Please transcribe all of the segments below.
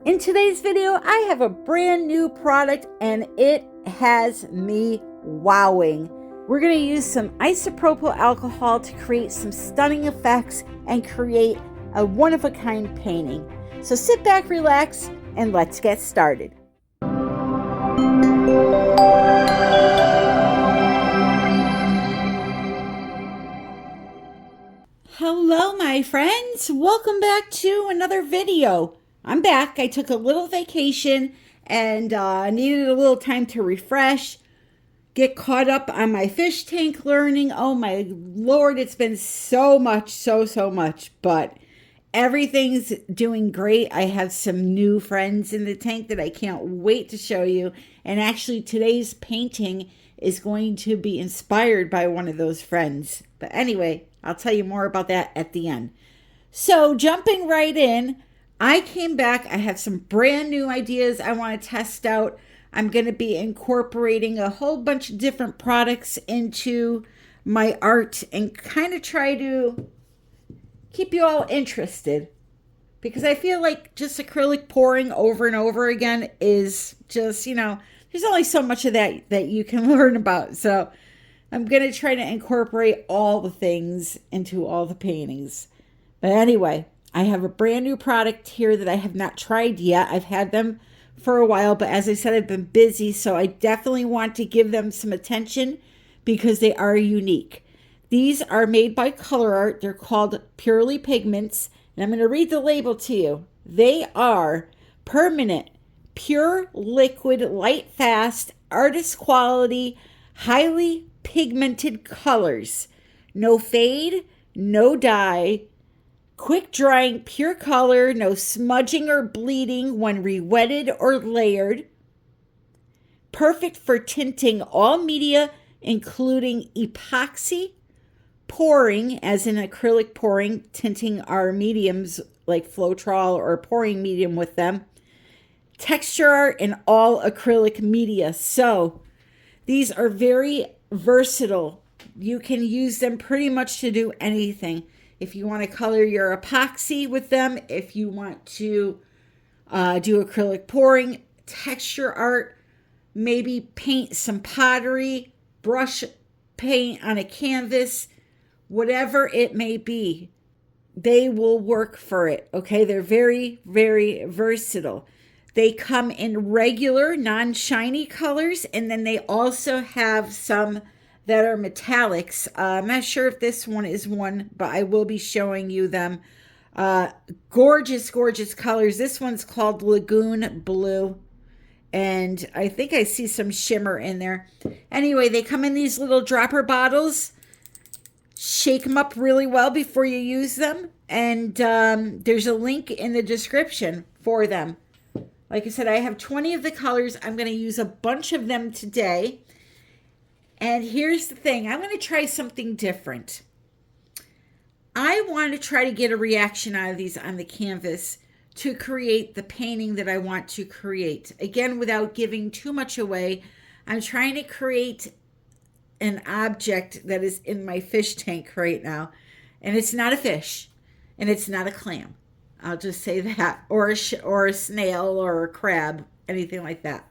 In today's video, I have a brand new product and it has me wowing. We're going to use some isopropyl alcohol to create some stunning effects and create a one-of-a-kind painting. So sit back, relax, and let's get started. Hello, my friends. Welcome back to another video. I'm back. I took a little vacation and needed a little time to refresh, get caught up on my fish tank learning. Oh my Lord, it's been so much, so much, but everything's doing great. I have some new friends in the tank that I can't wait to show you. And actually today's painting is going to be inspired by one of those friends. But anyway, I'll tell you more about that at the end. So jumping right in, I came back. I have some brand new ideas I want to test out. I'm going to be incorporating a whole bunch of different products into my art and kind of try to keep you all interested, because I feel like just acrylic pouring over and over again is just, there's only so much of that you can learn about. So I'm going to try to incorporate all the things into all the paintings. But anyway, I have a brand new product here that I have not tried yet. I've had them for a while, but as I said, I've been busy, so I definitely want to give them some attention because they are unique. These are made by Color Art. They're called Purely Pigments, and I'm going to read the label to you. They are permanent, pure liquid, light fast, artist quality, highly pigmented colors. No fade, no dye, quick drying, pure color, no smudging or bleeding when re-wetted or layered. Perfect for tinting all media, including epoxy, pouring, as in acrylic pouring, tinting our mediums like Floetrol or pouring medium with them, texture art, and all acrylic media. So these are very versatile. You can use them pretty much to do anything. If you want to color your epoxy with them, if you want to do acrylic pouring, texture art, maybe paint some pottery, brush paint on a canvas, whatever it may be, they will work for it, okay? They're very, very versatile. They come in regular, non-shiny colors, and then they also have some that are metallics. I'm not sure if this one is one, but I will be showing you them. Gorgeous, gorgeous colors. This one's called Lagoon Blue, and I think I see some shimmer in there. Anyway, they come in these little dropper bottles. Shake them up really well before you use them, and there's a link in the description for them. Like I said, I have 20 of the colors. I'm going to use a bunch of them today. And here's the thing. I'm going to try something different. I want to try to get a reaction out of these on the canvas to create the painting that I want to create. Again, without giving too much away, I'm trying to create an object that is in my fish tank right now. And it's not a fish. And it's not a clam. I'll just say that. Or a snail or a crab. Anything like that.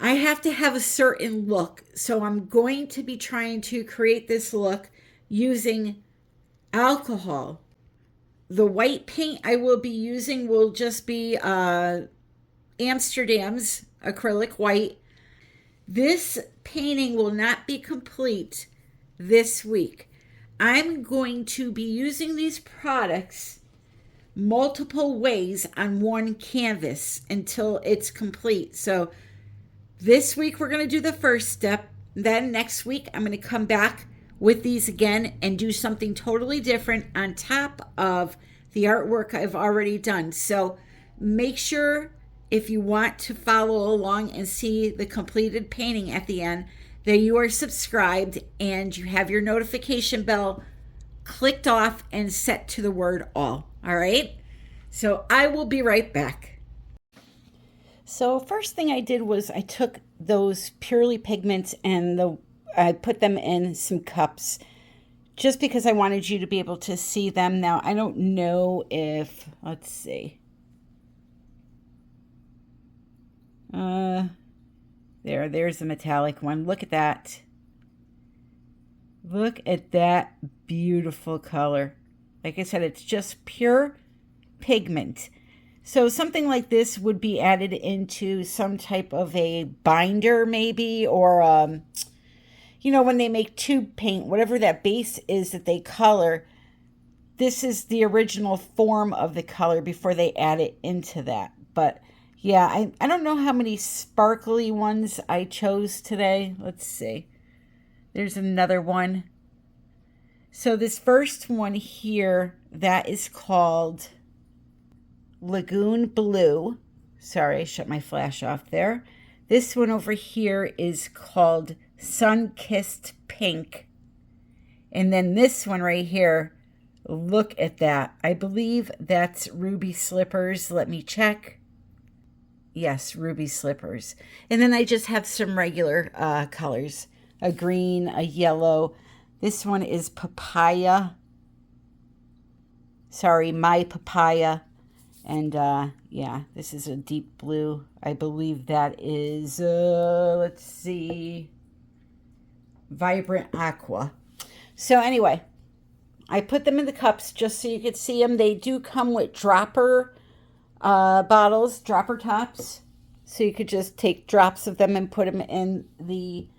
I have to have a certain look, so I'm going to be trying to create this look using alcohol. The white paint I will be using will just be Amsterdam's acrylic white. This painting will not be complete this week. I'm going to be using these products multiple ways on one canvas until it's complete. So this week, we're going to do the first step. Then next week, I'm going to come back with these again and do something totally different on top of the artwork I've already done. So make sure, if you want to follow along and see the completed painting at the end, that you are subscribed and you have your notification bell clicked off and set to the word all. All right? So I will be right back. So first thing I did was I took those Purely Pigments and I put them in some cups just because I wanted you to be able to see them. Now, I don't know if, let's see. There's the metallic one. Look at that. Look at that beautiful color. Like I said, it's just pure pigment. So something like this would be added into some type of a binder maybe, or you know, when they make tube paint, whatever that base is that they color, this is the original form of the color before they add it into that. But yeah, I don't know how many sparkly ones I chose today. Let's see. There's another one. So this first one here, that is called Lagoon Blue. Sorry, I shut my flash off there. This one over here is called Sun-Kissed Pink. And then this one right here, look at that. I believe that's Ruby Slippers. Let me check. Yes, Ruby Slippers. And then I just have some regular colors. A green, a yellow. This one is Papaya. Sorry, My Papaya. And yeah, this is a deep blue. I believe that is, let's see, Vibrant Aqua. So anyway, I put them in the cups just so you could see them. They do come with dropper bottles, dropper tops. So you could just take drops of them and put them in the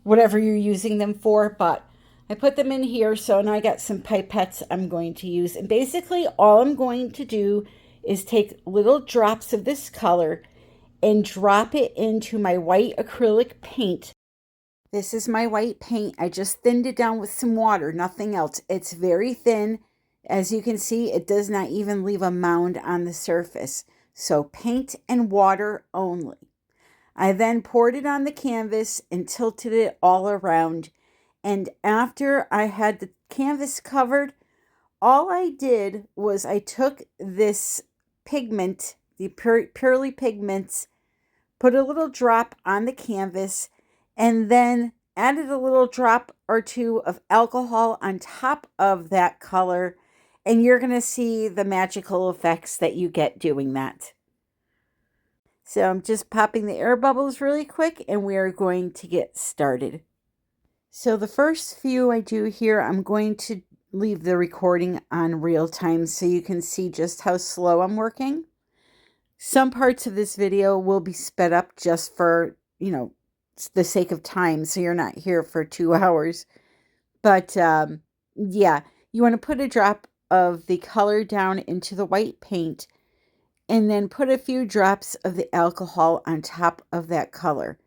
whatever you're using them for. But I put them in here, so now I got some pipettes I'm going to use. And basically all I'm going to do is take little drops of this color and drop it into my white acrylic paint. This is my white paint. I just thinned it down with some water, nothing else. It's very thin. As you can see, it does not even leave a mound on the surface. So paint and water only. I then poured it on the canvas and tilted it all around. And after I had the canvas covered, all I did was I took this pigment, the Purely Pigments, put a little drop on the canvas, and then added a little drop or two of alcohol on top of that color, and you're going to see the magical effects that you get doing that. So I'm just popping the air bubbles really quick, and we are going to get started. So the first few I do here, I'm going to leave the recording on real time so you can see just how slow I'm working. Some parts of this video will be sped up just for, you know, the sake of time, so you're not here for 2 hours. But yeah, you want to put a drop of the color down into the white paint and then put a few drops of the alcohol on top of that color.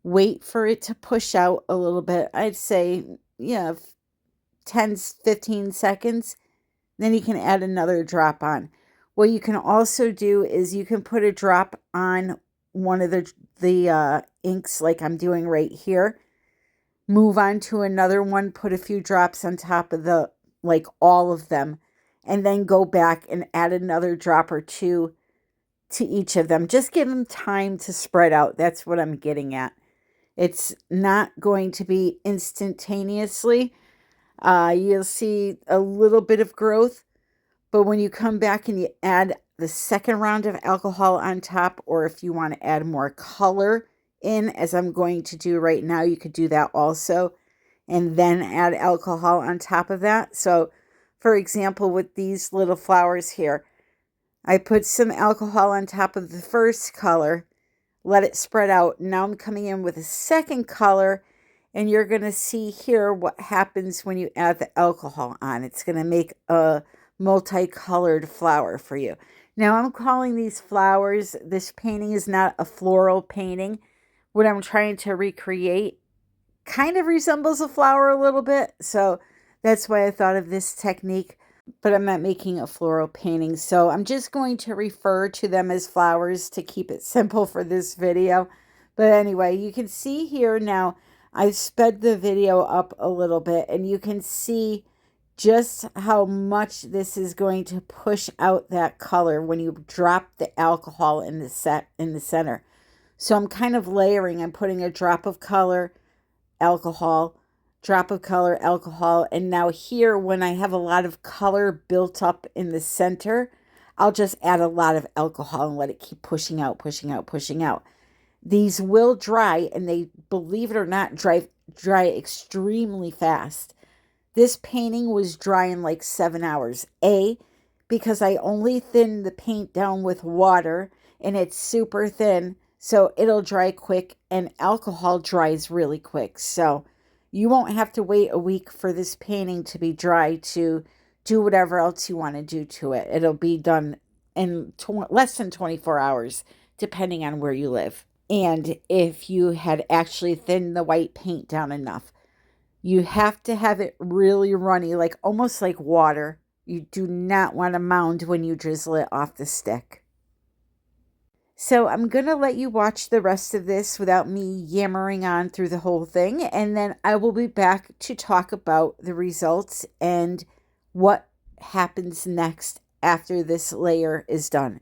Wait for it to push out a little bit. I'd say, yeah, 10, 15 seconds. Then you can add another drop on. What you can also do is you can put a drop on one of the inks like I'm doing right here. Move on to another one, put a few drops on top of the, like all of them, and then go back and add another drop or two to each of them. Just give them time to spread out. That's what I'm getting at. It's not going to be instantaneously. You'll see a little bit of growth, but when you come back and you add the second round of alcohol on top, or if you want to add more color in, as I'm going to do right now, you could do that also, and then add alcohol on top of that. So, for example, with these little flowers here, I put some alcohol on top of the first color, let it spread out. Now I'm coming in with a second color, and you're going to see here what happens when you add the alcohol on. It's going to make a multicolored flower for you. Now I'm calling these flowers, this painting is not a floral painting. What I'm trying to recreate kind of resembles a flower a little bit. So that's why I thought of this technique, but I'm not making a floral painting. So I'm just going to refer to them as flowers to keep it simple for this video. But anyway, you can see here now, I've sped the video up a little bit, and you can see just how much this is going to push out that color when you drop the alcohol in the center. So I'm kind of layering. I'm putting a drop of color, alcohol, drop of color, alcohol, and now here, when I have a lot of color built up in the center, I'll just add a lot of alcohol and let it keep pushing out, pushing out, pushing out. These will dry, and they, believe it or not, dry extremely fast. This painting was dry in like 7 hours. Because I only thin the paint down with water, and it's super thin, so it'll dry quick, and alcohol dries really quick. So you won't have to wait a week for this painting to be dry to do whatever else you want to do to it. It'll be done in less than 24 hours, depending on where you live. And if you had actually thinned the white paint down enough, you have to have it really runny, like almost like water. You do not want a mound when you drizzle it off the stick. So I'm going to let you watch the rest of this without me yammering on through the whole thing. And then I will be back to talk about the results and what happens next after this layer is done.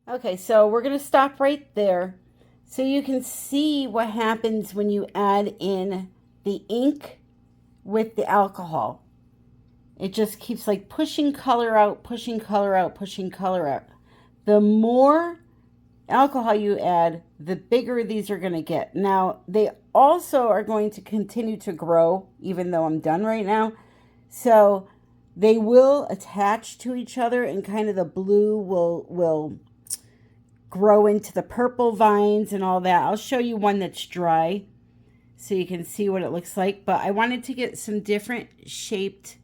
Okay, so we're going to stop right there so you can see what happens when you add in the ink with the alcohol. It just keeps like pushing color out, pushing color out, pushing color out. The more alcohol you add, the bigger these are going to get. Now, they also are going to continue to grow, even though I'm done right now. So they will attach to each other, and kind of the blue will grow into the purple vines and all that. I'll show you one that's dry so you can see what it looks like. But I wanted to get some different shaped,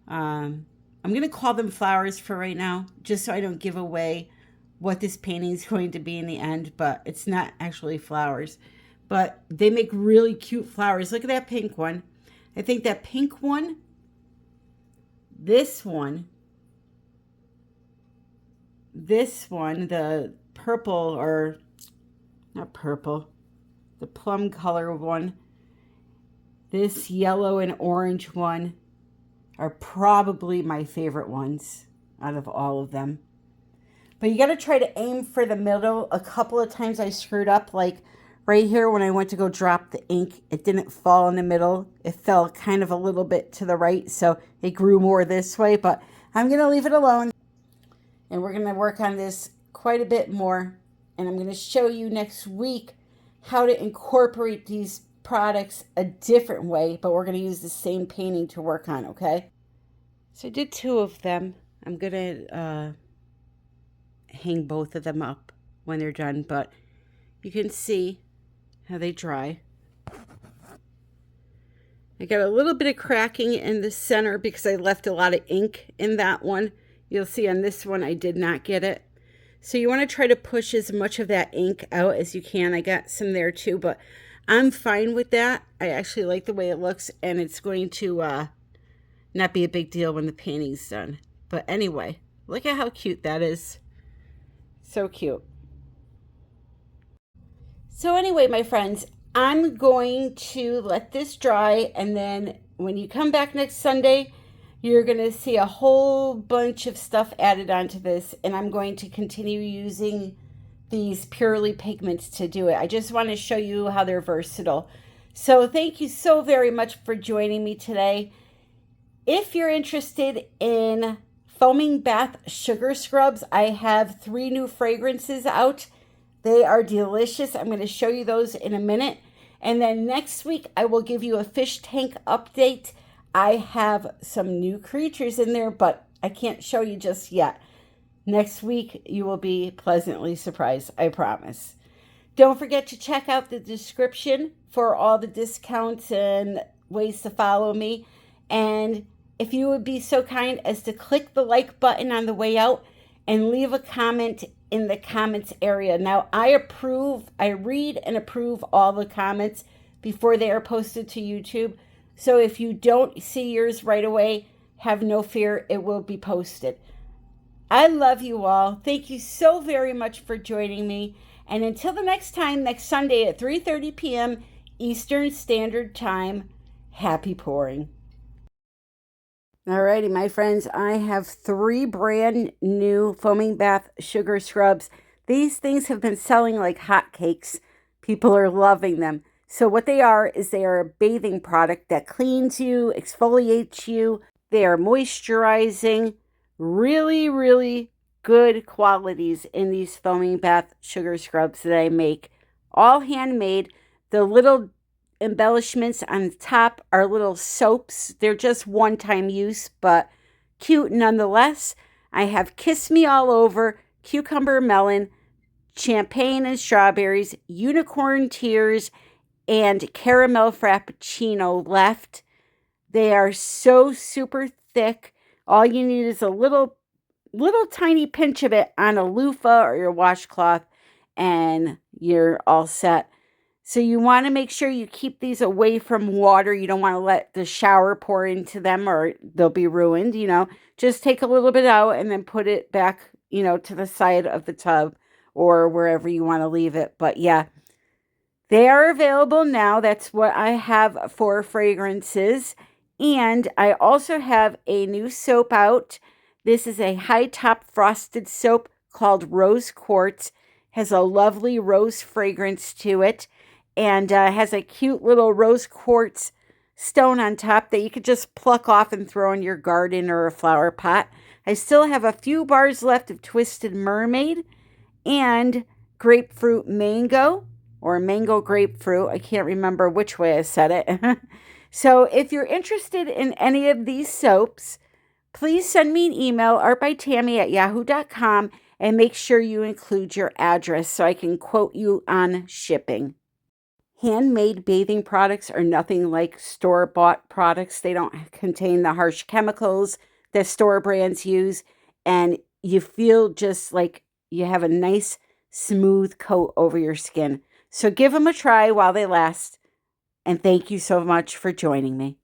I'm going to call them flowers for right now, just so I don't give away what this painting is going to be in the end. But it's not actually flowers. But they make really cute flowers. Look at that pink one. I think that pink one, this one, the purple, or not purple, the plum color one, this yellow and orange one are probably my favorite ones out of all of them. But you got to try to aim for the middle. A couple of times I screwed up, like right here when I went to go drop the ink, it didn't fall in the middle. It fell kind of a little bit to the right, so it grew more this way. But I'm going to leave it alone, and we're going to work on this quite a bit more. And I'm going to show you next week how to incorporate these products a different way, but we're going to use the same painting to work on, okay? So I did 2 of them. I'm going to hang both of them up when they're done, but you can see how they dry. I got a little bit of cracking in the center because I left a lot of ink in that one. You'll see on this one I did not get it. So you want to try to push as much of that ink out as you can. I got some there too, but I'm fine with that. I actually like the way it looks, and it's going to not be a big deal when the painting's done. But anyway, look at how cute that is. So cute. So anyway, my friends, I'm going to let this dry, and then when you come back next Sunday, you're going to see a whole bunch of stuff added onto this, and I'm going to continue using these purely pigments to do it. I just want to show you how they're versatile. So thank you so very much for joining me today. If you're interested in foaming bath sugar scrubs, I have 3 new fragrances out. They are delicious. I'm going to show you those in a minute. And then next week, I will give you a fish tank update. I have some new creatures in there, but I can't show you just yet. Next week, you will be pleasantly surprised, I promise. Don't forget to check out the description for all the discounts and ways to follow me. And if you would be so kind as to click the like button on the way out and leave a comment in the comments area. Now, I read and approve all the comments before they are posted to YouTube. So if you don't see yours right away, have no fear, it will be posted. I love you all. Thank you so very much for joining me. And until the next time, next Sunday at 3:30 p.m. Eastern Standard Time, happy pouring. Alrighty, my friends, I have 3 brand new foaming bath sugar scrubs. These things have been selling like hotcakes. People are loving them. So what they are is they are a bathing product that cleans you, exfoliates you. They are moisturizing. Really, really good qualities in these foaming bath sugar scrubs that I make. All handmade. The little embellishments on the top are little soaps. They're just one-time use, but cute nonetheless. I have Kiss Me All Over, Cucumber Melon, Champagne and Strawberries, Unicorn Tears, and Caramel Frappuccino left. They are so super thick. All you need is a little tiny pinch of it on a loofah or your washcloth, and you're all set. So you want to make sure you keep these away from water. You don't want to let the shower pour into them or they'll be ruined, Just take a little bit out and then put it back, to the side of the tub or wherever you want to leave it. But yeah, they are available now. That's what I have for fragrances. And I also have a new soap out. This is a high top frosted soap called Rose Quartz. Has a lovely rose fragrance to it. And has a cute little rose quartz stone on top that you could just pluck off and throw in your garden or a flower pot. I still have a few bars left of Twisted Mermaid and Grapefruit Mango or Mango Grapefruit. I can't remember which way I said it. So if you're interested in any of these soaps, please send me an email, artbytammy@yahoo.com, and make sure you include your address so I can quote you on shipping. Handmade bathing products are nothing like store-bought products. They don't contain the harsh chemicals that store brands use, and you feel just like you have a nice, smooth coat over your skin. So give them a try while they last, and thank you so much for joining me.